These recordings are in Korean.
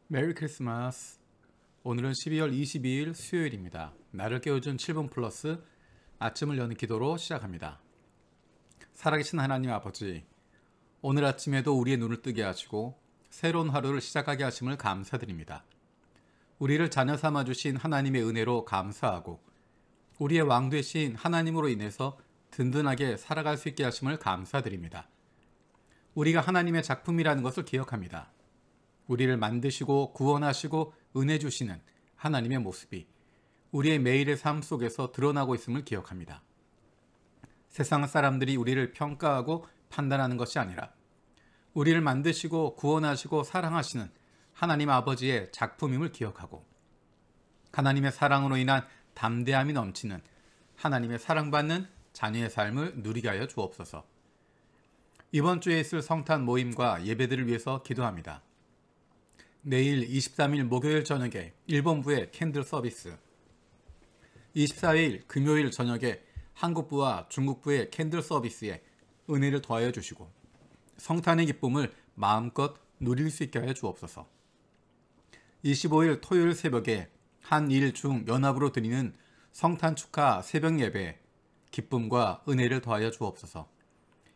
메리 크리스마스. 오늘은 12월 22일 수요일입니다. 나를 깨워준 7분 플러스 아침을 여는 기도로 시작합니다. 살아계신 하나님 아버지, 오늘 아침에도 우리의 눈을 뜨게 하시고 새로운 하루를 시작하게 하심을 감사드립니다. 우리를 자녀 삼아주신 하나님의 은혜로 감사하고 우리의 왕 되신 하나님으로 인해서 든든하게 살아갈 수 있게 하심을 감사드립니다. 우리가 하나님의 작품이라는 것을 기억합니다. 우리를 만드시고 구원하시고 은혜 주시는 하나님의 모습이 우리의 매일의 삶 속에서 드러나고 있음을 기억합니다. 세상 사람들이 우리를 평가하고 판단하는 것이 아니라 우리를 만드시고 구원하시고 사랑하시는 하나님 아버지의 작품임을 기억하고 하나님의 사랑으로 인한 담대함이 넘치는 하나님의 사랑받는 자녀의 삶을 누리게 하여 주옵소서. 이번 주에 있을 성탄 모임과 예배들을 위해서 기도합니다. 내일 23일 목요일 저녁에 일본부의 캔들 서비스, 24일 금요일 저녁에 한국부와 중국부의 캔들 서비스에 은혜를 더하여 주시고 성탄의 기쁨을 마음껏 누릴 수 있게 하여 주옵소서. 25일 토요일 새벽에 한일 중 연합으로 드리는 성탄 축하 새벽 예배에 기쁨과 은혜를 더하여 주옵소서.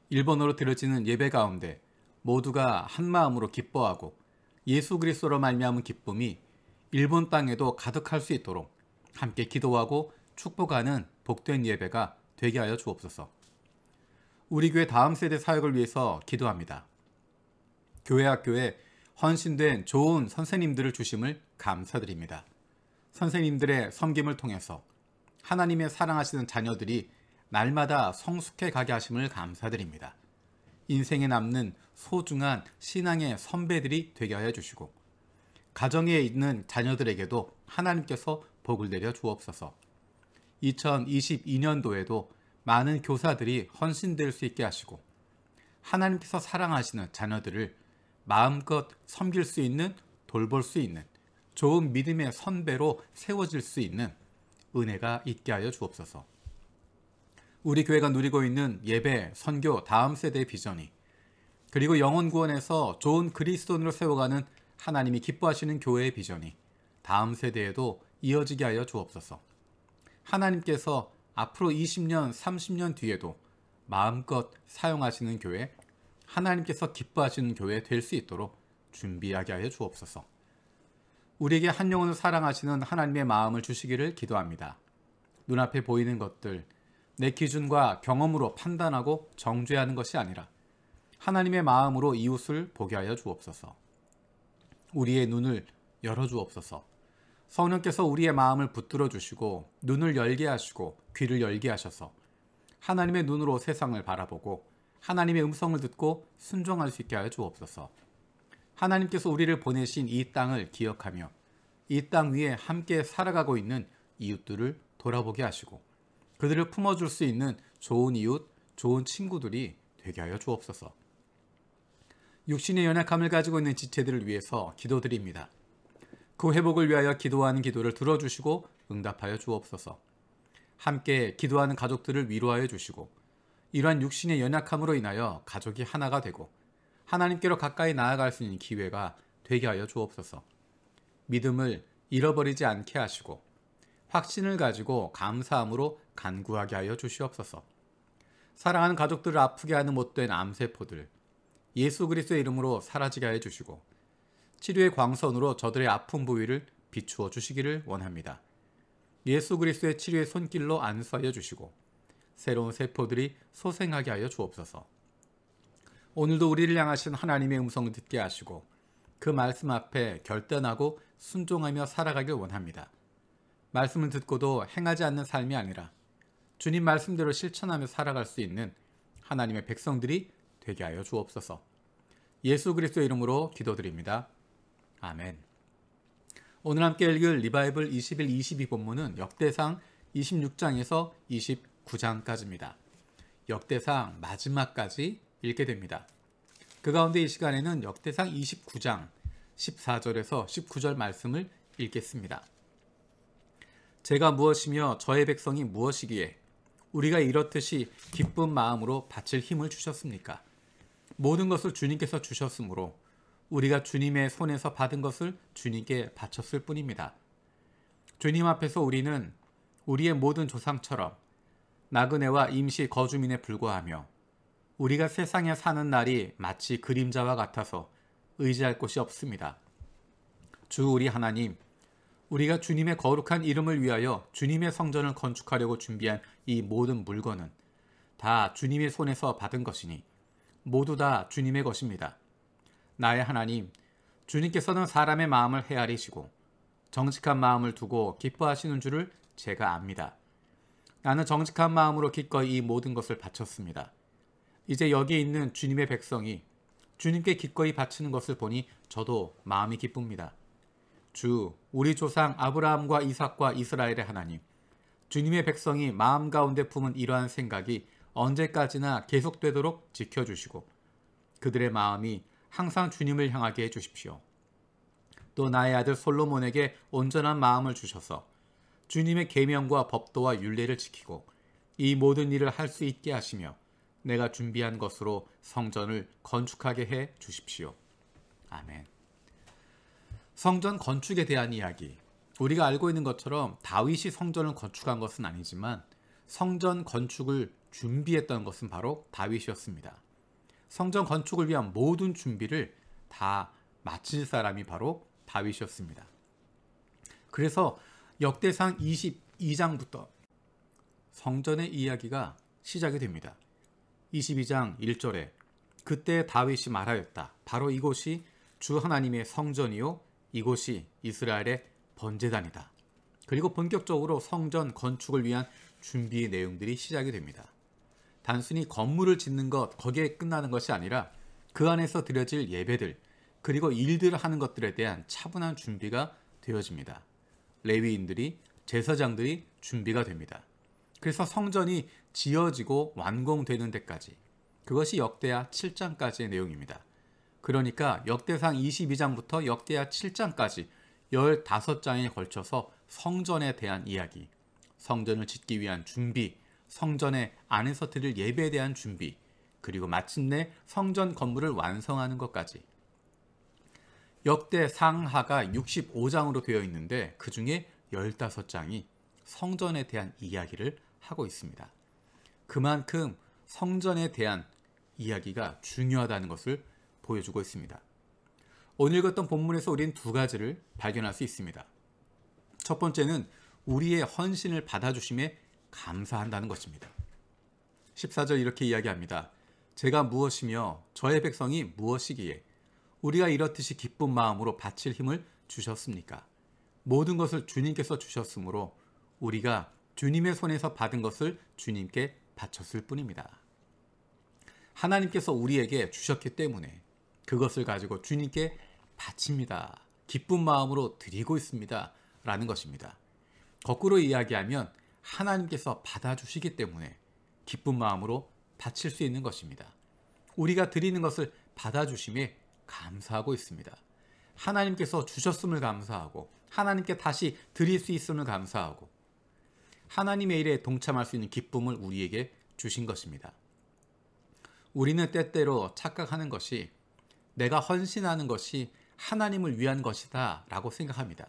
일본어로 드려지는 예배 가운데 모두가 한 마음으로 기뻐하고 예수 그리스도로 말미암은 기쁨이 일본 땅에도 가득할 수 있도록 함께 기도하고 축복하는 복된 예배가 되게 하여 주옵소서. 우리 교회 다음 세대 사역을 위해서 기도합니다. 교회 학교에 헌신된 좋은 선생님들을 주심을 감사드립니다. 선생님들의 섬김을 통해서 하나님의 사랑하시는 자녀들이 날마다 성숙해 가게 하심을 감사드립니다. 인생에 남는 소중한 신앙의 선배들이 되게 하여 주시고 가정에 있는 자녀들에게도 하나님께서 복을 내려 주옵소서. 2022년도에도 많은 교사들이 헌신될 수 있게 하시고 하나님께서 사랑하시는 자녀들을 마음껏 섬길 수 있는, 돌볼 수 있는 좋은 믿음의 선배로 세워질 수 있는 은혜가 있게 하여 주옵소서. 우리 교회가 누리고 있는 예배, 선교, 다음 세대의 비전이 그리고 영혼 구원에서 좋은 그리스도인으로 세워가는 하나님이 기뻐하시는 교회의 비전이 다음 세대에도 이어지게 하여 주옵소서. 하나님께서 앞으로 20년, 30년 뒤에도 마음껏 사용하시는 교회, 하나님께서 기뻐하시는 교회 될 수 있도록 준비하게 하여 주옵소서. 우리에게 한 영혼을 사랑하시는 하나님의 마음을 주시기를 기도합니다. 눈앞에 보이는 것들, 내 기준과 경험으로 판단하고 정죄하는 것이 아니라 하나님의 마음으로 이웃을 보게 하여 주옵소서. 우리의 눈을 열어 주옵소서. 성령께서 우리의 마음을 붙들어 주시고 눈을 열게 하시고 귀를 열게 하셔서 하나님의 눈으로 세상을 바라보고 하나님의 음성을 듣고 순종할 수 있게 하여 주옵소서. 하나님께서 우리를 보내신 이 땅을 기억하며 이 땅 위에 함께 살아가고 있는 이웃들을 돌아보게 하시고 그들을 품어줄 수 있는 좋은 이웃, 좋은 친구들이 되게 하여 주옵소서. 육신의 연약함을 가지고 있는 지체들을 위해서 기도드립니다. 그 회복을 위하여 기도하는 기도를 들어주시고 응답하여 주옵소서. 함께 기도하는 가족들을 위로하여 주시고 이러한 육신의 연약함으로 인하여 가족이 하나가 되고 하나님께로 가까이 나아갈 수 있는 기회가 되게 하여 주옵소서. 믿음을 잃어버리지 않게 하시고 확신을 가지고 감사함으로 간구하게 하여 주시옵소서. 사랑하는 가족들을 아프게 하는 못된 암세포들 예수 그리스도의 이름으로 사라지게 하여 주시고 치료의 광선으로 저들의 아픈 부위를 비추어 주시기를 원합니다. 예수 그리스도의 치료의 손길로 안수하여 주시고 새로운 세포들이 소생하게 하여 주옵소서. 오늘도 우리를 향하신 하나님의 음성을 듣게 하시고 그 말씀 앞에 결단하고 순종하며 살아가길 원합니다. 말씀을 듣고도 행하지 않는 삶이 아니라 주님 말씀대로 실천하며 살아갈 수 있는 하나님의 백성들이 되게 하여 주옵소서. 예수 그리스도의 이름으로 기도드립니다. 아멘. 오늘 함께 읽을 리바이블 21, 22 본문은 역대상 26장에서 29장까지입니다. 역대상 마지막까지 읽게 됩니다. 그 가운데 이 시간에는 역대상 29장 14절에서 19절 말씀을 읽겠습니다. 제가 무엇이며 저의 백성이 무엇이기에 우리가 이렇듯이 기쁜 마음으로 바칠 힘을 주셨습니까? 모든 것을 주님께서 주셨으므로 우리가 주님의 손에서 받은 것을 주님께 바쳤을 뿐입니다. 주님 앞에서 우리는 우리의 모든 조상처럼 나그네와 임시 거주민에 불과하며 우리가 세상에 사는 날이 마치 그림자와 같아서 의지할 곳이 없습니다. 주 우리 하나님, 우리가 주님의 거룩한 이름을 위하여 주님의 성전을 건축하려고 준비한 이 모든 물건은 다 주님의 손에서 받은 것이니 모두 다 주님의 것입니다. 나의 하나님, 주님께서는 사람의 마음을 헤아리시고 정직한 마음을 두고 기뻐하시는 줄을 제가 압니다. 나는 정직한 마음으로 기꺼이 이 모든 것을 바쳤습니다. 이제 여기 있는 주님의 백성이 주님께 기꺼이 바치는 것을 보니 저도 마음이 기쁩니다. 주, 우리 조상 아브라함과 이삭과 이스라엘의 하나님, 주님의 백성이 마음 가운데 품은 이러한 생각이 언제까지나 계속되도록 지켜주시고 그들의 마음이 항상 주님을 향하게 해주십시오. 또 나의 아들 솔로몬에게 온전한 마음을 주셔서 주님의 계명과 법도와 율례를 지키고 이 모든 일을 할 수 있게 하시며 내가 준비한 것으로 성전을 건축하게 해 주십시오. 아멘. 성전 건축에 대한 이야기. 우리가 알고 있는 것처럼 다윗이 성전을 건축한 것은 아니지만 성전 건축을 준비했던 것은 바로 다윗이었습니다. 성전 건축을 위한 모든 준비를 다 마칠 사람이 바로 다윗이었습니다. 그래서 역대상 22장부터 성전의 이야기가 시작이 됩니다. 22장 1절에 그때 다윗이 말하였다. 바로 이곳이 주 하나님의 성전이요 이곳이 이스라엘의 번제단이다. 그리고 본격적으로 성전 건축을 위한 준비 내용들이 시작이 됩니다. 단순히 건물을 짓는 것, 거기에 끝나는 것이 아니라 그 안에서 드려질 예배들, 그리고 일들을 하는 것들에 대한 차분한 준비가 되어집니다. 레위인들이, 제사장들이 준비가 됩니다. 그래서 성전이 지어지고 완공되는 데까지, 그것이 역대하 7장까지의 내용입니다. 그러니까 역대상 22장부터 역대하 7장까지 15장에 걸쳐서 성전에 대한 이야기, 성전을 짓기 위한 준비, 성전의 안에서 드릴 예배에 대한 준비, 그리고 마침내 성전 건물을 완성하는 것까지. 역대상하가 65장으로 되어 있는데 그 중에 15장이 성전에 대한 이야기를 하고 있습니다. 그만큼 성전에 대한 이야기가 중요하다는 것을 보여주고 있습니다. 오늘 읽었던 본문에서 우리는 두 가지를 발견할 수 있습니다. 첫 번째는 우리의 헌신을 받아주심에 감사한다는 것입니다. 14절 이렇게 이야기합니다. 제가 무엇이며 저의 백성이 무엇이기에 우리가 이렇듯이 기쁜 마음으로 바칠 힘을 주셨습니까? 모든 것을 주님께서 주셨으므로 우리가 주님의 손에서 받은 것을 주님께 바쳤을 뿐입니다. 하나님께서 우리에게 주셨기 때문에 그것을 가지고 주님께 바칩니다. 기쁜 마음으로 드리고 있습니다. 라는 것입니다. 거꾸로 이야기하면 하나님께서 받아주시기 때문에 기쁜 마음으로 바칠 수 있는 것입니다. 우리가 드리는 것을 받아주심에 감사하고 있습니다. 하나님께서 주셨음을 감사하고 하나님께 다시 드릴 수 있음을 감사하고 하나님의 일에 동참할 수 있는 기쁨을 우리에게 주신 것입니다. 우리는 때때로 착각하는 것이 내가 헌신하는 것이 하나님을 위한 것이다 라고 생각합니다.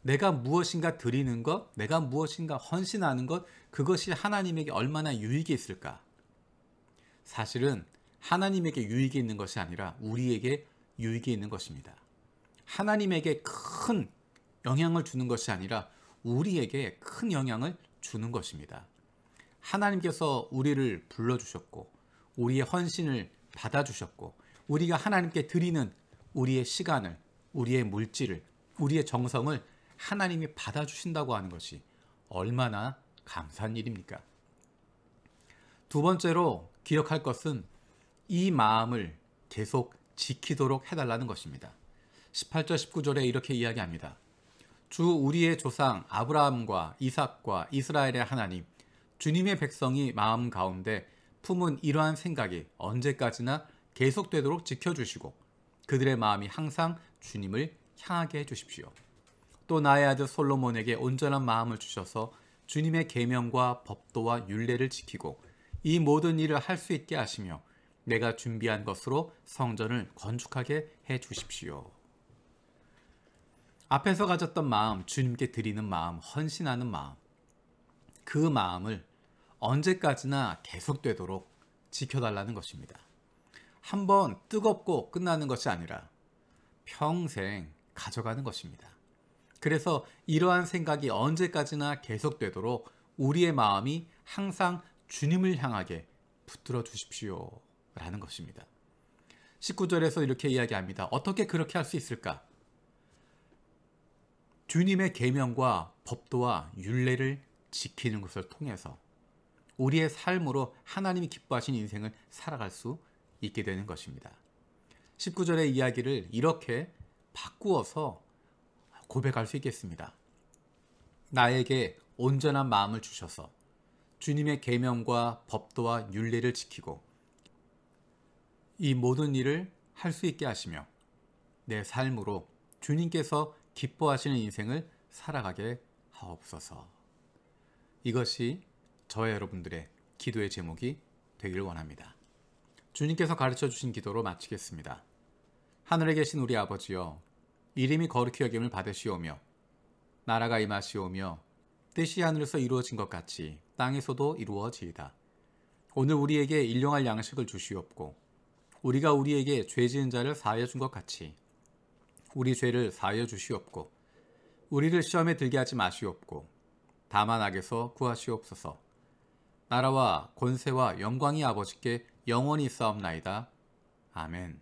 내가 무엇인가 드리는 것, 내가 무엇인가 헌신하는 것, 그것이 하나님에게 얼마나 유익이 있을까? 사실은 하나님에게 유익이 있는 것이 아니라 우리에게 유익이 있는 것입니다. 하나님에게 큰 영향을 주는 것이 아니라 우리에게 큰 영향을 주는 것입니다. 하나님께서 우리를 불러주셨고 우리의 헌신을 받아주셨고 우리가 하나님께 드리는 우리의 시간을, 우리의 물질을, 우리의 정성을 하나님이 받아주신다고 하는 것이 얼마나 감사한 일입니까? 두 번째로 기억할 것은 이 마음을 계속 지키도록 해달라는 것입니다. 18절 19절에 이렇게 이야기합니다. 주 우리의 조상 아브라함과 이삭과 이스라엘의 하나님, 주님의 백성이 마음 가운데 품은 이러한 생각이 언제까지나 계속되도록 지켜주시고 그들의 마음이 항상 주님을 향하게 해주십시오. 또 나의 아들 솔로몬에게 온전한 마음을 주셔서 주님의 계명과 법도와 율례를 지키고 이 모든 일을 할 수 있게 하시며 내가 준비한 것으로 성전을 건축하게 해 주십시오. 앞에서 가졌던 마음, 주님께 드리는 마음, 헌신하는 마음, 그 마음을 언제까지나 계속되도록 지켜달라는 것입니다. 한번 뜨겁고 끝나는 것이 아니라 평생 가져가는 것입니다. 그래서 이러한 생각이 언제까지나 계속되도록 우리의 마음이 항상 주님을 향하게 붙들어 주십시오 라는 것입니다. 19절에서 이렇게 이야기합니다. 어떻게 그렇게 할 수 있을까? 주님의 계명과 법도와 율례를 지키는 것을 통해서 우리의 삶으로 하나님이 기뻐하신 인생을 살아갈 수 있게 되는 것입니다. 19절의 이야기를 이렇게 바꾸어서 고백할 수 있겠습니다. 나에게 온전한 마음을 주셔서 주님의 계명과 법도와 율례를 지키고 이 모든 일을 할 수 있게 하시며 내 삶으로 주님께서 기뻐하시는 인생을 살아가게 하옵소서. 이것이 저와 여러분들의 기도의 제목이 되기를 원합니다. 주님께서 가르쳐 주신 기도로 마치겠습니다. 하늘에 계신 우리 아버지여, 이름이 거룩히 여김을 받으시오며 나라가 임하시오며 뜻이 하늘에서 이루어진 것 같이 땅에서도 이루어지이다. 오늘 우리에게 일용할 양식을 주시옵고 우리가 우리에게 죄 지은 자를 사하여 준 것 같이 우리 죄를 사하여 주시옵고 우리를 시험에 들게 하지 마시옵고 다만 악에서 구하시옵소서. 나라와 권세와 영광이 아버지께 영원히 있사옵나이다. 아멘.